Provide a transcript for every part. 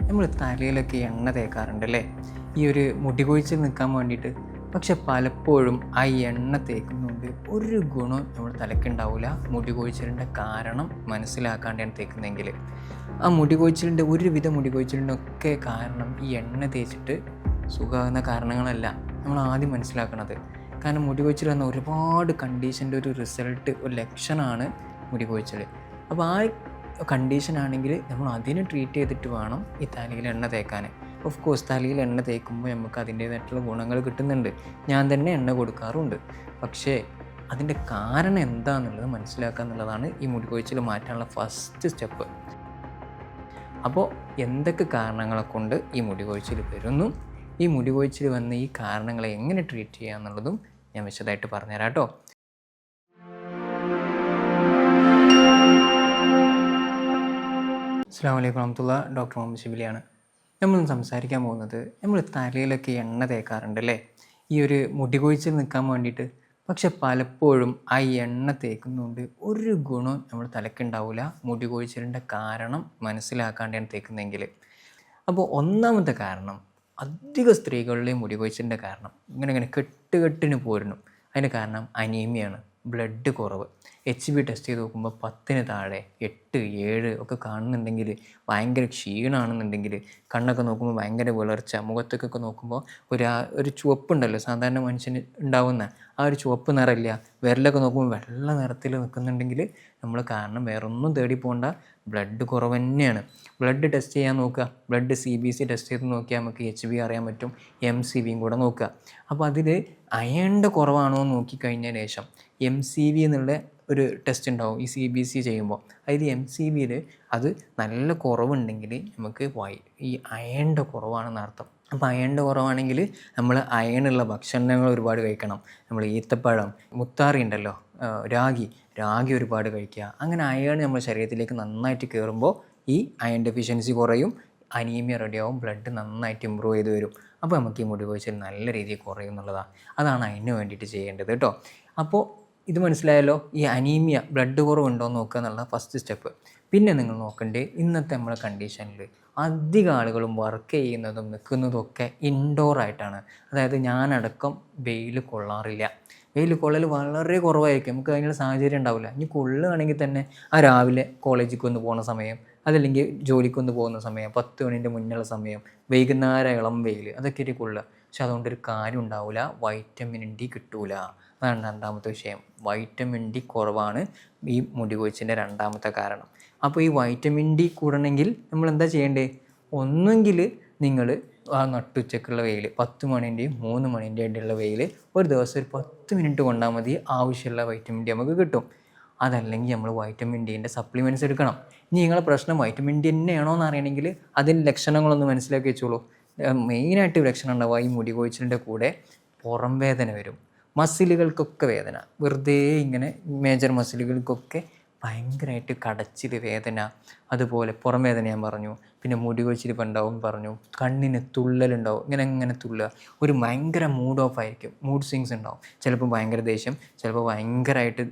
നമ്മൾ തലയിലൊക്കെ എണ്ണ തേക്കാറുണ്ടല്ലേ, ഈ ഒരു മുടി കൊഴിച്ചിൽ നിൽക്കാൻ വേണ്ടിയിട്ട്. പക്ഷെ പലപ്പോഴും ആ എണ്ണ തേക്കുന്നതുകൊണ്ട് ഒരു ഗുണം നമ്മൾ തലയ്ക്കുണ്ടാവില്ല. മുടി കൊഴിച്ചിലിൻ്റെ കാരണം മനസ്സിലാക്കാണ്ടാണ് തേക്കുന്നതെങ്കിൽ ആ മുടി കൊഴിച്ചിലിൻ്റെ ഒരുവിധ മുടി കൊഴിച്ചിലിൻ്റെ ഒക്കെ കാരണം ഈ എണ്ണ തേച്ചിട്ട് സുഖമാകുന്ന കാരണങ്ങളല്ല നമ്മൾ ആദ്യം മനസ്സിലാക്കണത്. കാരണം മുടി കൊഴിച്ചിൽ എന്ന ഒരുപാട് കണ്ടീഷൻ്റെ ഒരു റിസൾട്ട്, ഒരു ലക്ഷണമാണ് മുടി കൊഴിച്ചിൽ. അപ്പോൾ ആ കണ്ടീഷനാണെങ്കിൽ നമ്മൾ അതിനെ ട്രീറ്റ് ചെയ്തിട്ട് വേണം ഈ തലയിൽ എണ്ണ തേക്കാൻ. ഓഫ് കോഴ്സ് തലയിൽ എണ്ണ തേക്കുമ്പോൾ നമുക്ക് അതിൻ്റേതായിട്ടുള്ള ഗുണങ്ങൾ കിട്ടുന്നുണ്ട്. ഞാൻ തന്നെ എണ്ണ കൊടുക്കാറുണ്ട്. പക്ഷേ അതിൻ്റെ കാരണം എന്താണെന്നുള്ളത് മനസ്സിലാക്കുക എന്നുള്ളതാണ് ഈ മുടി കൊഴിച്ചിൽ മാറ്റാനുള്ള ഫസ്റ്റ് സ്റ്റെപ്പ്. അപ്പോൾ എന്തൊക്കെ കാരണങ്ങളെ കൊണ്ട് ഈ മുടി കൊഴിച്ചിൽ വരുന്നു, ഈ മുടി കൊഴിച്ചിൽ വന്ന ഈ കാരണങ്ങളെ എങ്ങനെ ട്രീറ്റ് ചെയ്യുക എന്നുള്ളതും ഞാൻ വിശദമായിട്ട് പറഞ്ഞുതരാം കേട്ടോ. അസ്സലാമു അലൈക്കും വറഹ്മത്തുള്ളാഹി. ഡോക്ടർ മുഹമ്മദ് ഷിബിലിയാണ്. നമ്മളിന്ന് സംസാരിക്കാൻ പോകുന്നത്, നമ്മൾ തലയിലൊക്കെ എണ്ണ തേക്കാറുണ്ടല്ലേ, ഈ ഒരു മുടി കൊഴിച്ചിൽ നിൽക്കാൻ വേണ്ടിയിട്ട്. പക്ഷെ പലപ്പോഴും ആ എണ്ണ തേക്കുന്നതുകൊണ്ട് ഒരു ഗുണം നമ്മൾ തലയ്ക്കുണ്ടാവില്ല. മുടി കൊഴിച്ചിലിൻ്റെ കാരണം മനസ്സിലാക്കാണ്ടാണ് തേക്കുന്നതെങ്കിൽ. അപ്പോൾ ഒന്നാമത്തെ കാരണം, അധിക സ്ത്രീകളിലെയും മുടി കൊഴിച്ചിലിൻ്റെ കാരണം ഇങ്ങനെ കെട്ടിന് പോരുന്നു. അതിൻ്റെ കാരണം അനീമിയാണ്, ബ്ലഡ് കുറവ്. HB ടെസ്റ്റ് ചെയ്ത് നോക്കുമ്പോൾ 10 താഴെ, 8, 7 ഒക്കെ കാണുന്നുണ്ടെങ്കിൽ, ഭയങ്കര ക്ഷീണമാണെന്നുണ്ടെങ്കിൽ, കണ്ണൊക്കെ നോക്കുമ്പോൾ ഭയങ്കര വിളർച്ച, മുഖത്തൊക്കെ നോക്കുമ്പോൾ ഒരു ചുവപ്പുണ്ടല്ലോ സാധാരണ മനുഷ്യന് ഉണ്ടാവുന്ന ആ ഒരു ചുവപ്പ് നിറമില്ല, വിരലൊക്കെ നോക്കുമ്പോൾ വെള്ള നിറത്തിൽ നിൽക്കുന്നുണ്ടെങ്കിൽ നമ്മൾ കാരണം വേറൊന്നും തേടി പോകണ്ട, ബ്ലഡ് കുറവ് തന്നെയാണ്. ബ്ലഡ് ടെസ്റ്റ് ചെയ്യാൻ നോക്കുക. ബ്ലഡ് CBC ടെസ്റ്റ് ചെയ്ത് നോക്കിയാൽ നമുക്ക് HB അറിയാൻ പറ്റും, MCVയും കൂടെ നോക്കുക. അപ്പോൾ അതിൽ അയണിൻ്റെ കുറവാണോ എന്ന് നോക്കിക്കഴിഞ്ഞ ശേഷം MCV എന്നുള്ള ഒരു ടെസ്റ്റ് ഉണ്ടാവും ഈ CBC ചെയ്യുമ്പോൾ. അതിൽ MCVയിൽ അത് നല്ല കുറവുണ്ടെങ്കിൽ നമുക്ക് ഈ അയണിൻ്റെ കുറവാണെന്ന് അർത്ഥം. അപ്പോൾ അയണിൻ്റെ കുറവാണെങ്കിൽ നമ്മൾ അയണുള്ള ഭക്ഷണങ്ങൾ ഒരുപാട് കഴിക്കണം. നമ്മൾ ഈത്തപ്പഴം, മുത്താറി ഉണ്ടല്ലോ, രാഗി ഒരുപാട് കഴിക്കുക. അങ്ങനെ അയൺ നമ്മുടെ ശരീരത്തിലേക്ക് നന്നായിട്ട് കയറുമ്പോൾ ഈ അയൺ ഡെഫിഷ്യൻസി കുറയും, അനീമിയ റെഡിയാവും, ബ്ലഡ് നന്നായിട്ട് ഇമ്പ്രൂവ് ചെയ്ത് വരും. അപ്പോൾ നമുക്ക് ഈ മുടി കൊഴിച്ചിൽ നല്ല രീതിയിൽ കുറയും എന്നുള്ളതാണ്. അതാണ് അതിന് വേണ്ടിയിട്ട് ചെയ്യേണ്ടത് കേട്ടോ. അപ്പോൾ ഇത് മനസ്സിലായല്ലോ. ഈ അനീമിയ, ബ്ലഡ് കുറവുണ്ടോ എന്ന് നോക്കുക എന്നുള്ള ഫസ്റ്റ് സ്റ്റെപ്പ്. പിന്നെ നിങ്ങൾ നോക്കേണ്ടത്, ഇന്നത്തെ നമ്മുടെ കണ്ടീഷനിൽ അധികം ആളുകളും വർക്ക് ചെയ്യുന്നതും നിൽക്കുന്നതും ഒക്കെ ഇൻഡോർ ആയിട്ടാണ്. അതായത് ഞാനടക്കം വെയിൽ കൊള്ളാറില്ല. വെയിൽ കൊള്ളൽ വളരെ കുറവായിരിക്കും, നമുക്ക് അതിനുള്ള സാഹചര്യം ഉണ്ടാവില്ല. ഇനി കൊള്ളുകയാണെങ്കിൽ തന്നെ ആ രാവിലെ കോളേജിലേക്ക് പോകുന്ന സമയം, അതല്ലെങ്കിൽ ജോലിക്കൊന്ന് പോകുന്ന സമയം, 10 മണിൻ്റെ മുന്നുള്ള സമയം, വൈകുന്നേരം ഇളം വെയിൽ, അതൊക്കെ കൊള്ളുക. പക്ഷെ അതുകൊണ്ടൊരു കാര്യം ഉണ്ടാവില്ല, വൈറ്റമിൻ D കിട്ടൂല. അതാണ് രണ്ടാമത്തെ വിഷയം. വൈറ്റമിൻ D കുറവാണ് ഈ മുടി കൊഴിച്ചിൻ്റെ രണ്ടാമത്തെ കാരണം. അപ്പോൾ ഈ വൈറ്റമിൻ D കൂടണമെങ്കിൽ നമ്മൾ എന്താ ചെയ്യേണ്ടത്? ഒന്നെങ്കിൽ നിങ്ങൾ ആ നട്ടുച്ചക്കുള്ള വെയിൽ, 10 മണിൻ്റെയും 3 മണിൻ്റെയും ഇടയിലുള്ള വെയിൽ ഒരു ദിവസം ഒരു 10 മിനിറ്റ് കൊണ്ടാൽ മതി, ആവശ്യമുള്ള വൈറ്റമിൻ D നമുക്ക് കിട്ടും. അതല്ലെങ്കിൽ നമ്മൾ വൈറ്റമിൻ Dൻ്റെ സപ്ലിമെൻറ്റ്സ് എടുക്കണം. ഇനി നിങ്ങളെ പ്രശ്നം വൈറ്റമിൻ D തന്നെയാണോ എന്ന് അറിയണമെങ്കിൽ അതിൻ്റെ ലക്ഷണങ്ങളൊന്ന് മനസ്സിലാക്കി വെച്ചോളൂ. മെയിനായിട്ട് ലക്ഷണം ഉണ്ടാവുക ഈ മുടി കൊഴിച്ചിലിൻ്റെ കൂടെ പുറം വേദന വരും, മസിലുകൾക്കൊക്കെ വേദന, വെറുതെ ഇങ്ങനെ മേജർ മസിലുകൾക്കൊക്കെ ഭയങ്കരമായിട്ട് കടച്ചിൽ വേദന, അതുപോലെ പുറം വേദന ഞാൻ പറഞ്ഞു. പിന്നെ മുടി കൊഴിച്ചിൽ ഉണ്ടാവും പറഞ്ഞു, കണ്ണിന് തുള്ളലുണ്ടാവും, ഇങ്ങനെ തുള്ളുക, ഒരു ഭയങ്കര മൂഡ് ഓഫ് ആയിരിക്കും, മൂഡ് സ്വിങ്സ് ഉണ്ടാവും. ചിലപ്പോൾ ഭയങ്കര ദേഷ്യം, ചിലപ്പോൾ ഭയങ്കരമായിട്ട്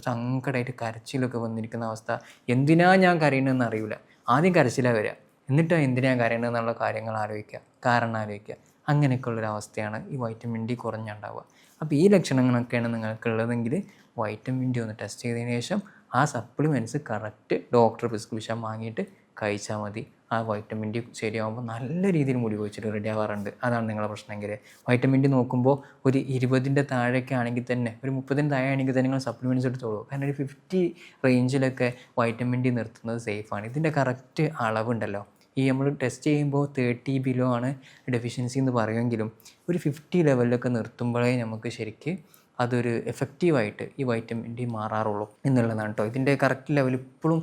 സങ്കടമായിട്ട് കരച്ചിലൊക്കെ വന്നിരിക്കുന്ന അവസ്ഥ. എന്തിനാ ഞാൻ കരയണമെന്ന് അറിയില്ല, ആദ്യം കരച്ചിലാണ് വരിക, എന്നിട്ട് എന്തിനാ കരയണമെന്നുള്ള കാര്യങ്ങൾ ആലോചിക്കുക, കാരണം ആലോചിക്കുക. അങ്ങനെയൊക്കെയുള്ളൊരവസ്ഥയാണ് ഈ വൈറ്റമിൻ D കുറഞ്ഞുണ്ടാവുക. അപ്പോൾ ഈ ലക്ഷണങ്ങളൊക്കെയാണ് നിങ്ങൾക്കുള്ളതെങ്കിൽ വൈറ്റമിൻ D ഒന്ന് ടെസ്റ്റ് ചെയ്തതിന് ശേഷം ആ സപ്ലിമെൻറ്റ്സ് കറക്റ്റ് ഡോക്ടർ പ്രിസ്ക്രിപ്ഷൻ വാങ്ങിയിട്ട് കഴിച്ചാൽ മതി. ആ വൈറ്റമിൻ D ശരിയാകുമ്പോൾ നല്ല രീതിയിൽ മുടി കൊഴിച്ചിട്ട് റെഡി ആവാറുണ്ട്. അതാണ് നിങ്ങളുടെ പ്രശ്നമെങ്കിൽ. വൈറ്റമിൻ D നോക്കുമ്പോൾ ഒരു 20ൻ്റെ താഴെയൊക്കെ ആണെങ്കിൽ തന്നെ, ഒരു 30ന് താഴെ ആണെങ്കിൽ തന്നെ നിങ്ങൾ സപ്ലിമെൻറ്റ്സ് എടുത്തോളൂ. കാരണം ഒരു 50 റേഞ്ചിലൊക്കെ വൈറ്റമിൻ D നിർത്തുന്നത് സേഫാണ്. ഇതിൻ്റെ കറക്റ്റ് അളവുണ്ടല്ലോ, ഈ നമ്മൾ ടെസ്റ്റ് ചെയ്യുമ്പോൾ 30 ബിലോ ആണ് ഡെഫിഷ്യൻസി എന്ന് പറയുമെങ്കിലും ഒരു 50 ലെവലിലൊക്കെ നിർത്തുമ്പോഴേ നമുക്ക് ശരിക്ക് അതൊരു എഫക്റ്റീവായിട്ട് ഈ വൈറ്റമിൻ D മാറാറുള്ളൂ എന്നുള്ളതാണ് കേട്ടോ. ഇതിൻ്റെ കറക്റ്റ് ലെവൽ ഇപ്പോഴും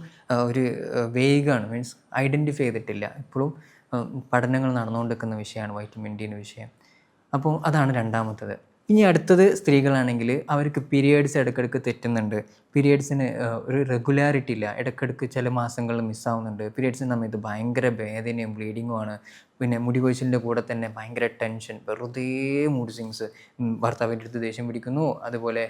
ഒരു വേഗമാണ്, മീൻസ് ഐഡൻറ്റിഫൈ ചെയ്തിട്ടില്ല. ഇപ്പോഴും പഠനങ്ങൾ നടന്നുകൊണ്ടിരിക്കുന്ന വിഷയമാണ് വൈറ്റമിൻ Dൻ്റെ വിഷയം. അപ്പോൾ അതാണ് രണ്ടാമത്തത്. ഇനി അടുത്തത് സ്ത്രീകളാണെങ്കിൽ അവർക്ക് പീരിയഡ്സ് ഇടയ്ക്കിടയ്ക്ക് തെറ്റുന്നുണ്ട്. പീരിയഡ്സിന് ഒരു റെഗുലാരിറ്റി ഇല്ല. ഇടയ്ക്കിടയ്ക്ക് ചില മാസങ്ങളിൽ മിസ്സാവുന്നുണ്ട്. പീരിയഡ്സിൻ്റെ സമയത്ത് ഭയങ്കര വേദനയും ബ്ലീഡിങ്ങുമാണ്. പിന്നെ മുടി കൊഴിച്ചിലിൻ്റെ കൂടെ തന്നെ ഭയങ്കര ടെൻഷൻ, വെറുതെ മൂഡ് സ്വിങ്സ്, ഭർത്താവിൻ്റെ അടുത്ത് ദേഷ്യം പിടിക്കുന്നു, അതുപോലെ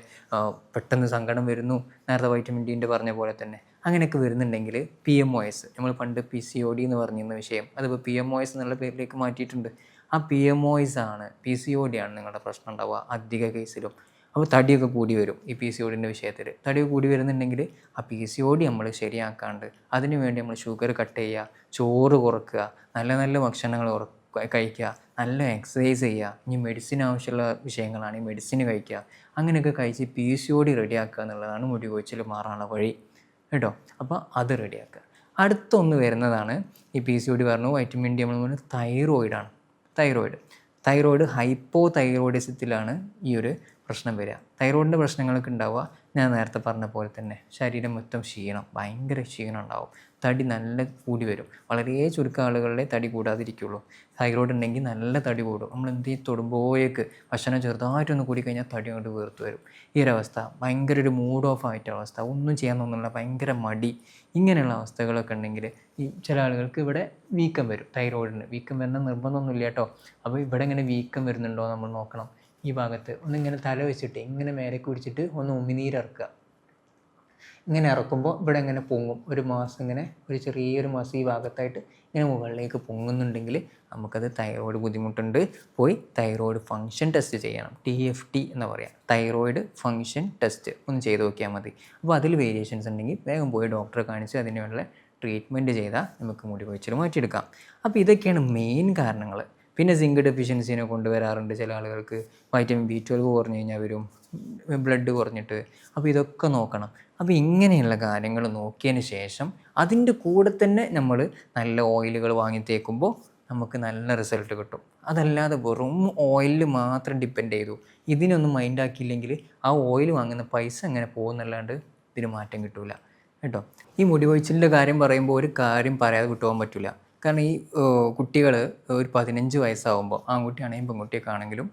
പെട്ടെന്ന് സങ്കടം വരുന്നു, നേരത്തെ വൈറ്റമിൻ ഡിൻ്റെ പറഞ്ഞ പോലെ തന്നെ അങ്ങനെയൊക്കെ വരുന്നുണ്ടെങ്കിൽ PMOS, നമ്മൾ പണ്ട് PCOD എന്ന് പറഞ്ഞിരുന്ന വിഷയം, അതിപ്പോൾ PMOS എന്നുള്ള പേരിലേക്ക് മാറ്റിയിട്ടുണ്ട്. ആ PMOS ആണ്, PCOD ആണ് നിങ്ങളുടെ പ്രശ്നം ഉണ്ടാവുക അധിക കേസിലും. അപ്പോൾ തടിയൊക്കെ കൂടി വരും. ഈ PCODൻ്റെ വിഷയത്തിൽ തടിയൊക്കെ കൂടി വരുന്നുണ്ടെങ്കിൽ ആ PCOD നമ്മൾ ശരിയാക്കാണ്ട് അതിന് വേണ്ടി നമ്മൾ ഷുഗർ കട്ട് ചെയ്യുക, ചോറ് കുറക്കുക, നല്ല നല്ല ഭക്ഷണങ്ങൾ കഴിക്കുക, നല്ല എക്സസൈസ് ചെയ്യുക. ഇനി മെഡിസിൻ ആവശ്യമുള്ള വിഷയങ്ങളാണ് ഈ മെഡിസിൻ കഴിക്കുക. അങ്ങനെയൊക്കെ കഴിച്ച് PCOD റെഡിയാക്കുക എന്നുള്ളതാണ് മുടി കൊഴിച്ചിൽ മാറാനുള്ള വഴി കേട്ടോ. അപ്പോൾ അത് റെഡിയാക്കുക. അടുത്തൊന്ന് വരുന്നതാണ് ഈ PCOD പറഞ്ഞു, വൈറ്റമിൻ ഡി നമ്മൾ പറഞ്ഞാൽ തൈറോയിഡാണ്. തൈറോയിഡ് ഹൈപ്പോ തൈറോയിഡിസത്തിലാണ് ഈ ഒരു പ്രശ്നം വരിക. തൈറോയിഡിൻ്റെ പ്രശ്നങ്ങളൊക്കെ ഉണ്ടാവുക ഞാൻ നേരത്തെ പറഞ്ഞ പോലെ തന്നെ ശരീരം മൊത്തം ക്ഷീണം, ഭയങ്കര ക്ഷീണം ഉണ്ടാവും, തടി നല്ല കൂടി വരും. വളരെ ചുരുക്കം ആളുകളുടെ തടി കൂടാതിരിക്കുള്ളൂ. തൈറോയിഡ് ഉണ്ടെങ്കിൽ നല്ല തടി കൂടും. നമ്മൾ എന്തെങ്കിലും തൊടുമ്പോഴേക്ക് ഭക്ഷണം ചെറുതായിട്ടൊന്ന് കൂടി കഴിഞ്ഞാൽ തടി കൊണ്ട് വീർത്ത് വരും. ഈ ഒരവസ്ഥ ഭയങ്കര ഒരു മൂഡ് ഓഫ് ആയിട്ടുള്ള അവസ്ഥ, ഒന്നും ചെയ്യാൻ തോന്നുന്നില്ല, ഭയങ്കര മടി, ഇങ്ങനെയുള്ള അവസ്ഥകളൊക്കെ ഉണ്ടെങ്കിൽ ഈ ചില ആളുകൾക്ക് ഇവിടെ വീക്കം വരും. തൈറോയിഡിന് വീക്കം വരുന്ന നിർബന്ധമൊന്നുമില്ല കേട്ടോ. അപ്പോൾ ഇവിടെ ഇങ്ങനെ വീക്കം വരുന്നുണ്ടോ നമ്മൾ നോക്കണം. ഈ ഭാഗത്ത് ഒന്നിങ്ങനെ തല വെച്ചിട്ട് ഇങ്ങനെ മേലേക്ക് പിടിച്ചിട്ട് ഒന്ന് ഉമിനീരിറക്കുക. ഇങ്ങനെ ഇറക്കുമ്പോൾ ഇവിടെ ഇങ്ങനെ പൊങ്ങും. ഒരു മാസം ഇങ്ങനെ ഒരു ചെറിയൊരു മാസം ഈ ഭാഗത്തായിട്ട് ഇങ്ങനെ മുകളിലേക്ക് പൊങ്ങുന്നുണ്ടെങ്കിൽ നമുക്കത് തൈറോയിഡ് ബുദ്ധിമുട്ടുണ്ട്. പോയി തൈറോയിഡ് ഫങ്ഷൻ ടെസ്റ്റ് ചെയ്യണം. TFT എന്ന് പറയാം, തൈറോയിഡ് ഫങ്ഷൻ ടെസ്റ്റ് ഒന്ന് ചെയ്ത് നോക്കിയാൽ മതി. അപ്പോൾ അതിൽ വേരിയേഷൻസ് ഉണ്ടെങ്കിൽ വേഗം പോയി ഡോക്ടറെ കാണിച്ച് അതിനുള്ള ട്രീറ്റ്മെൻറ്റ് ചെയ്താൽ നമുക്ക് മുടി കൊഴിച്ചിൽ മാറ്റിയെടുക്കാം. അപ്പോൾ ഇതൊക്കെയാണ് മെയിൻ കാരണങ്ങൾ. പിന്നെ സിങ്ക് ഡെഫിഷ്യൻസിനെ കൊണ്ടുവരാറുണ്ട് ചില ആളുകൾക്ക്. വൈറ്റമിൻ B12 കുറഞ്ഞു കഴിഞ്ഞാൽ വരും, ബ്ലഡ് കുറഞ്ഞിട്ട്. അപ്പോൾ ഇതൊക്കെ നോക്കണം. അപ്പോൾ ഇങ്ങനെയുള്ള കാര്യങ്ങൾ നോക്കിയതിന് ശേഷം അതിൻ്റെ കൂടെ തന്നെ നമ്മൾ നല്ല ഓയിലുകൾ വാങ്ങി തേക്കുമ്പോൾ നമുക്ക് നല്ല റിസൾട്ട് കിട്ടും. അതല്ലാതെ വെറും ഓയിലിൽ മാത്രം ഡിപ്പെൻഡ് ചെയ്തു ഇതിനൊന്നും മൈൻഡാക്കിയില്ലെങ്കിൽ ആ ഓയിൽ വാങ്ങുന്ന പൈസ അങ്ങനെ പോകുന്നല്ലാണ്ട് ഇതിന് മാറ്റം കിട്ടില്ല കേട്ടോ. ഈ മുടി കൊഴിച്ചിലിൻ്റെ കാര്യം പറയുമ്പോൾ ഒരു കാര്യം പറയാതെ വിട്ടുപോകാൻ പറ്റില്ല. കാരണം ഈ കുട്ടികൾ ഒരു 15 വയസ്സാകുമ്പോൾ, ആൺകുട്ടിയാണെങ്കിലും പെൺകുട്ടിയൊക്കെ ആണെങ്കിലും,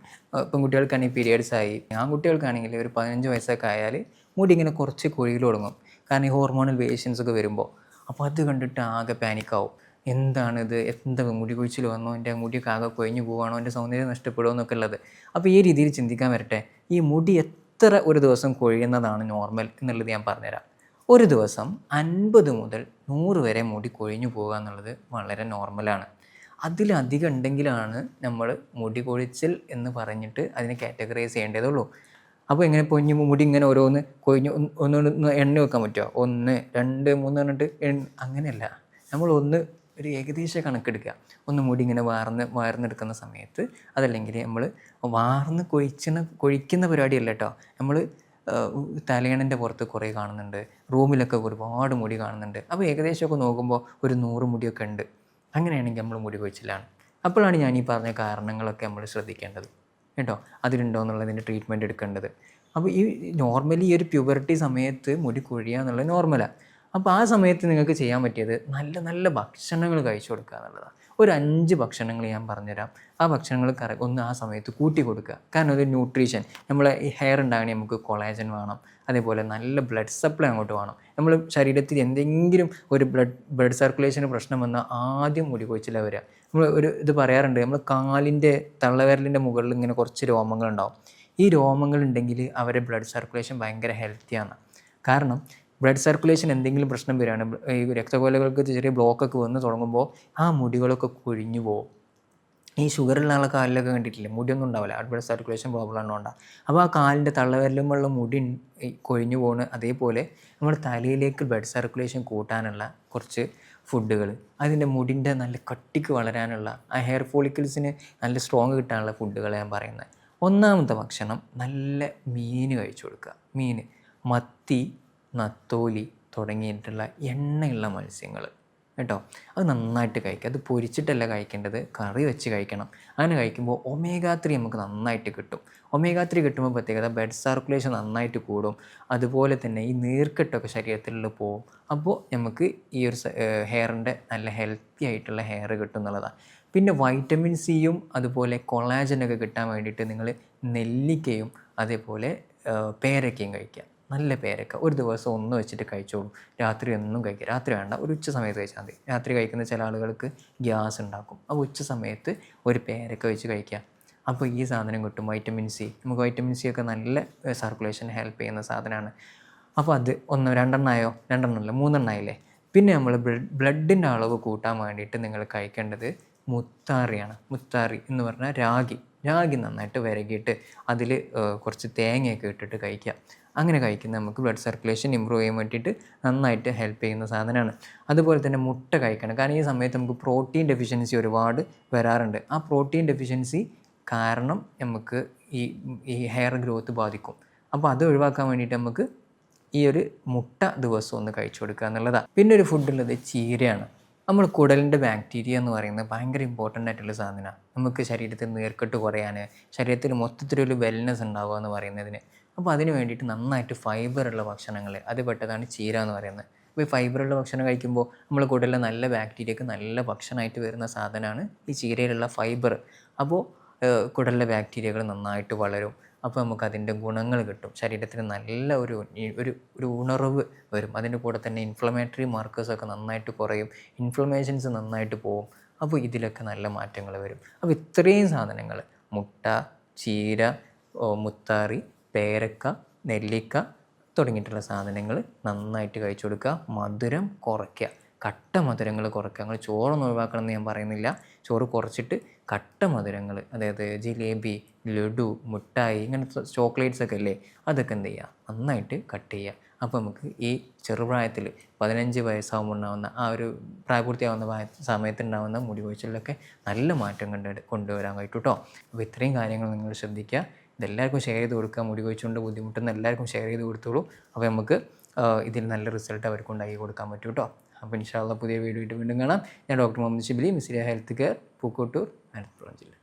പെൺകുട്ടികൾക്കാണെങ്കിൽ പീരിയഡ്സ് ആയി, ആൺകുട്ടികൾക്കാണെങ്കിൽ ഒരു 15 വയസ്സൊക്കെ ആയാൽ മുടി ഇങ്ങനെ കുറച്ച് കൊഴിയിൽ തുടങ്ങും. കാരണം ഈ ഹോർമോണൽ വേരിയേഷൻസ് ഒക്കെ വരുമ്പോൾ. അപ്പോൾ അത് കണ്ടിട്ട് ആകെ പാനിക്കാവും. എന്താണിത്, എന്താ മുടി കൊഴിച്ചിൽ വന്നോ, എൻ്റെ മുടിയൊക്കെ ആകെ കൊഴിഞ്ഞു പോവുകയാണോ, എൻ്റെ സൗന്ദര്യം നഷ്ടപ്പെടുമോ എന്നൊക്കെ ഉള്ളത്. അപ്പോൾ ഈ രീതിയിൽ ചിന്തിക്കാൻ വരട്ടെ. ഈ മുടി എത്ര ഒരു ദിവസം കൊഴിയുന്നതാണ് നോർമൽ എന്നുള്ളത് ഞാൻ പറഞ്ഞുതരാം. ഒരു ദിവസം 50 മുതൽ 100 വരെ മുടി കൊഴിഞ്ഞു പോകുക എന്നുള്ളത് വളരെ നോർമലാണ്. അതിലധികം ഉണ്ടെങ്കിലാണ് നമ്മൾ മുടി കൊഴിച്ചിൽ എന്ന് പറഞ്ഞിട്ട് അതിനെ കാറ്റഗറൈസ് ചെയ്യേണ്ടതുള്ളൂ. അപ്പോൾ എങ്ങനെ പൊഞ്ഞു മുടി ഇങ്ങനെ ഓരോന്ന് കൊഴിഞ്ഞു ഒന്ന് എണ്ണ വെക്കാൻ പറ്റുമോ? 1, 2, 3 പറഞ്ഞിട്ട് അങ്ങനെയല്ല. നമ്മൾ ഒരു ഏകദേശ കണക്കെടുക്കുക. ഒന്ന് മുടി ഇങ്ങനെ വാർന്നെടുക്കുന്ന സമയത്ത്, അതല്ലെങ്കിൽ നമ്മൾ കൊഴിക്കുന്ന പരിപാടിയല്ല കേട്ടോ. നമ്മൾ തലയണൻ്റെ പുറത്ത് കുറേ കാണുന്നുണ്ട്, റൂമിലൊക്കെ ഒരുപാട് മുടി കാണുന്നുണ്ട്. അപ്പോൾ ഏകദേശമൊക്കെ നോക്കുമ്പോൾ ഒരു 100 മുടിയൊക്കെ ഉണ്ട്. അങ്ങനെയാണെങ്കിൽ നമ്മൾ മുടി കൊഴിച്ചിലാണ്. അപ്പോഴാണ് ഞാൻ ഈ പറഞ്ഞ കാരണങ്ങളൊക്കെ നമ്മൾ ശ്രദ്ധിക്കേണ്ടത് കേട്ടോ. അതിലുണ്ടോ എന്നുള്ളതിൻ്റെ ട്രീറ്റ്മെൻറ്റ് എടുക്കേണ്ടത്. അപ്പോൾ ഈ നോർമലി ഈ ഒരു പ്യൂബർട്ടി സമയത്ത് മുടി കൊഴിയുക എന്നുള്ളത് നോർമലാണ്. അപ്പോൾ ആ സമയത്ത് നിങ്ങൾക്ക് ചെയ്യാൻ പറ്റിയത് നല്ല നല്ല ഭക്ഷണങ്ങൾ കഴിച്ചു കൊടുക്കുക എന്നുള്ളതാണ്. ഒരു 5 ഭക്ഷണങ്ങൾ ഞാൻ പറഞ്ഞുതരാം. ആ ഭക്ഷണങ്ങൾ ഒന്ന് ആ സമയത്ത് കൂട്ടി കൊടുക്കുക. കാരണം ഒരു ന്യൂട്രീഷൻ, നമ്മളെ ഈ ഹെയർ ഉണ്ടാകണമെങ്കിൽ നമുക്ക് കൊളാജൻ വേണം, അതേപോലെ നല്ല ബ്ലഡ് സപ്ലൈ അങ്ങോട്ട് വേണം. നമ്മൾ ശരീരത്തിൽ എന്തെങ്കിലും ഒരു ബ്ലഡ് സർക്കുലേഷന് പ്രശ്നം വന്നാൽ ആദ്യം മുടി കൊഴിച്ചിലാണ് വരിക. നമ്മൾ ഇത് പറയാറുണ്ട്, നമ്മൾ കാലിൻ്റെ തള്ളവിരലിൻ്റെ മുകളിൽ ഇങ്ങനെ കുറച്ച് രോമങ്ങളുണ്ടാവും. ഈ രോമങ്ങളുണ്ടെങ്കിൽ അവരുടെ ബ്ലഡ് സർക്കുലേഷൻ ഭയങ്കര ഹെൽത്തിയാണ്. കാരണം ബ്ലഡ് സർക്കുലേഷൻ എന്തെങ്കിലും പ്രശ്നം വരികയാണ്, ഈ രക്തക്കൊലകൾക്ക് ചെറിയ ബ്ലോക്കൊക്കെ വന്ന് തുടങ്ങുമ്പോൾ ആ മുടികളൊക്കെ കൊഴിഞ്ഞു പോകും. ഈ ഷുഗറുള്ള ആളെ കാലിലൊക്കെ കണ്ടിട്ടില്ലേ, മുടിയൊന്നും ഉണ്ടാവില്ല, ബ്ലഡ് സർക്കുലേഷൻ പ്രോബ്ലം ഉണ്ടോണ്ടാണ്. അപ്പോൾ ആ കാലിൻ്റെ തള്ളവിരലുമുള്ള മുടി കൊഴിഞ്ഞു പോകുന്നു. അതേപോലെ നമ്മുടെ തലയിലേക്ക് ബ്ലഡ് സർക്കുലേഷൻ കൂട്ടാനുള്ള കുറച്ച് ഫുഡുകൾ, അതിൻ്റെ മുടിൻ്റെ നല്ല കട്ടിക്ക് വളരാനുള്ള, ആ ഹെയർ ഫോളിക്കിൾസിന് നല്ല സ്ട്രോങ് കിട്ടാനുള്ള ഫുഡുകൾ ഞാൻ പറയുന്നത്. ഒന്നാമത്തെ ഭക്ഷണം നല്ല മീൻ കഴിച്ചു കൊടുക്കുക. മത്തി, നത്തോലി തുടങ്ങിയിട്ടുള്ള എണ്ണയുള്ള മത്സ്യങ്ങൾ കേട്ടോ. അത് നന്നായിട്ട് കഴിക്കുക. അത് പൊരിച്ചിട്ടല്ല കഴിക്കേണ്ടത്, കറി വെച്ച് കഴിക്കണം. അങ്ങനെ കഴിക്കുമ്പോൾ ഒമേഗ 3 നമുക്ക് നന്നായിട്ട് കിട്ടും. ഒമേഗ 3 കിട്ടുമ്പോൾ പ്രത്യേകത ബ്ലഡ് സർക്കുലേഷൻ നന്നായിട്ട് കൂടും. അതുപോലെ തന്നെ ഈ നീർക്കെട്ടൊക്കെ ശരീരത്തിൽ പോവും. അപ്പോൾ നമുക്ക് ഈ ഒരു ഹെയറിൻ്റെ നല്ല ഹെൽത്തി ആയിട്ടുള്ള ഹെയർ കിട്ടും എന്നുള്ളതാണ്. പിന്നെ വൈറ്റമിൻ സിയും അതുപോലെ കൊളാജനൊക്കെ കിട്ടാൻ വേണ്ടിയിട്ട് നിങ്ങൾ നെല്ലിക്കയും അതേപോലെ പേരക്കയും കഴിക്കുക. നല്ല പേരക്ക ഒരു ദിവസം ഒന്ന് വെച്ചിട്ട് കഴിച്ചോളൂ. രാത്രി ഒന്നും കഴിക്കുക. രാത്രി വേണ്ട, ഒരു ഉച്ച സമയത്ത് കഴിച്ചാൽ മതി. രാത്രി കഴിക്കുന്ന ചില ആളുകൾക്ക് ഗ്യാസ് ഉണ്ടാക്കും. അപ്പോൾ ഉച്ച സമയത്ത് ഒരു പേരക്ക വെച്ച് കഴിക്കുക. അപ്പോൾ ഈ സാധനം കിട്ടും, വൈറ്റമിൻ സി. നമുക്ക് വൈറ്റമിൻ സി ഒക്കെ നല്ല സർക്കുലേഷൻ ഹെൽപ്പ് ചെയ്യുന്ന സാധനമാണ്. അപ്പോൾ അത് രണ്ടെണ്ണമായോ? രണ്ടെണ്ണമല്ല, മൂന്നെണ്ണമായില്ലേ. പിന്നെ നമ്മൾ ബ്ലഡിൻ്റെ അളവ് കൂട്ടാൻ വേണ്ടിയിട്ട് നിങ്ങൾ കഴിക്കേണ്ടത് മുത്താറിയാണ്. മുത്താറി എന്ന് പറഞ്ഞാൽ രാഗി നന്നായിട്ട് വിരകിയിട്ട് അതിൽ കുറച്ച് തേങ്ങയൊക്കെ ഇട്ടിട്ട് കഴിക്കുക. അങ്ങനെ കഴിക്കുന്നത് നമുക്ക് ബ്ലഡ് സർക്കുലേഷൻ ഇമ്പ്രൂവ് ചെയ്യാൻ വേണ്ടിയിട്ട് നന്നായിട്ട് ഹെൽപ്പ് ചെയ്യുന്ന സാധനമാണ്. അതുപോലെ തന്നെ മുട്ട കഴിക്കണം. കാരണം ഈ സമയത്ത് നമുക്ക് പ്രോട്ടീൻ ഡെഫിഷ്യൻസി ഒരുപാട് വരാറുണ്ട്. ആ പ്രോട്ടീൻ ഡെഫിഷ്യൻസി കാരണം നമുക്ക് ഈ ഹെയർ ഗ്രോത്ത് ബാധിക്കും. അപ്പോൾ അത് ഒഴിവാക്കാൻ വേണ്ടിയിട്ട് നമുക്ക് ഈ ഒരു മുട്ട ദിവസം ഒന്ന് കഴിച്ചു കൊടുക്കുക എന്നുള്ളതാണ്. പിന്നെ ഒരു ഫുഡുള്ളത് ചീരയാണ്. നമ്മൾ കുടലിൻ്റെ ബാക്ടീരിയ എന്ന് പറയുന്നത് ഭയങ്കര ഇമ്പോർട്ടൻ്റ് ആയിട്ടുള്ള സാധനമാണ്. നമുക്ക് ശരീരത്തിൽ നീർക്കെട്ട് കുറയാൻ, ശരീരത്തിൽ മൊത്തത്തിലൊരു വെൽനെസ് ഉണ്ടാവുക എന്ന് പറയുന്നതിന്. അപ്പോൾ അതിന് വേണ്ടിയിട്ട് നന്നായിട്ട് ഫൈബറുള്ള ഭക്ഷണങ്ങൾ, അത് പെട്ടതാണ് ചീര എന്ന് പറയുന്നത്. അപ്പോൾ ഈ ഫൈബറുള്ള ഭക്ഷണം കഴിക്കുമ്പോൾ നമ്മൾ കുടലിലെ നല്ല ബാക്ടീരിയക്ക് നല്ല ഭക്ഷണമായിട്ട് വരുന്ന സാധനമാണ് ഈ ചീരയിലുള്ള ഫൈബർ. അപ്പോൾ കുടലിലെ ബാക്ടീരിയകൾ നന്നായിട്ട് വളരും. അപ്പോൾ നമുക്ക് അതിൻ്റെ ഗുണങ്ങൾ കിട്ടും. ശരീരത്തിന് നല്ല ഒരു ഉണർവ് വരും. അതിൻ്റെ കൂടെ തന്നെ ഇൻഫ്ലമേറ്ററി മാർക്കേഴ്സൊക്കെ നന്നായിട്ട് കുറയും, ഇൻഫ്ലമേഷൻസ് നന്നായിട്ട് പോവും. അപ്പോൾ ഇതിലൊക്കെ നല്ല മാറ്റങ്ങൾ വരും. അപ്പോൾ ഇത്രയും സാധനങ്ങൾ മുട്ട, ചീര, മുത്താറി, പേരക്ക, നെല്ലിക്ക തുടങ്ങിയിട്ടുള്ള സാധനങ്ങൾ നന്നായിട്ട് കഴിച്ചു കൊടുക്കുക. മധുരം കുറയ്ക്കുക, കട്ട മധുരങ്ങൾ കുറയ്ക്കുക. നിങ്ങൾ ചോറൊന്നും ഒഴിവാക്കണം എന്ന് ഞാൻ പറയുന്നില്ല. ചോറ് കുറച്ചിട്ട് കട്ട മധുരങ്ങൾ, അതായത് ജിലേബി, ലഡു, മിഠായി, ഇങ്ങനത്തെ ചോക്ലേറ്റ്സ് ഒക്കെ അല്ലേ, അതൊക്കെ എന്ത് ചെയ്യുക, നന്നായിട്ട് കട്ട് ചെയ്യുക. അപ്പോൾ നമുക്ക് ഈ ചെറുപ്രായത്തിൽ 15 വയസ്സാകുമ്പോൾ ഉണ്ടാകുന്ന ആ ഒരു പ്രായപൂർത്തിയാവുന്ന സമയത്തുണ്ടാകുന്ന മുടി കൊഴിച്ചിലൊക്കെ നല്ല മാറ്റം കൊണ്ടുവരാൻ കഴിയും കേട്ടോ. അപ്പോൾ ഇത്രയും കാര്യങ്ങൾ നിങ്ങൾ ശ്രദ്ധിക്കുക. ഇതെല്ലാവർക്കും ഷെയർ ചെയ്ത് കൊടുക്കുക. മുടി കൊഴിച്ചുകൊണ്ട് ബുദ്ധിമുട്ടുന്ന എല്ലാവർക്കും ഷെയർ ചെയ്ത് കൊടുത്തോളൂ. അപ്പോൾ നമുക്ക് ഇതിൽ നല്ല റിസൾട്ട് അവർക്ക് ഉണ്ടാക്കി കൊടുക്കാൻ പറ്റും കേട്ടോ. അപ്പോൾ ഇൻഷാ അല്ലാഹ് പുതിയ വീഡിയോ ആയിട്ട് വീണ്ടും കാണാം. ഞാൻ doctor Muhammad Shibili, Misriya health care, Pookkottur, Malappuram ജില്ല.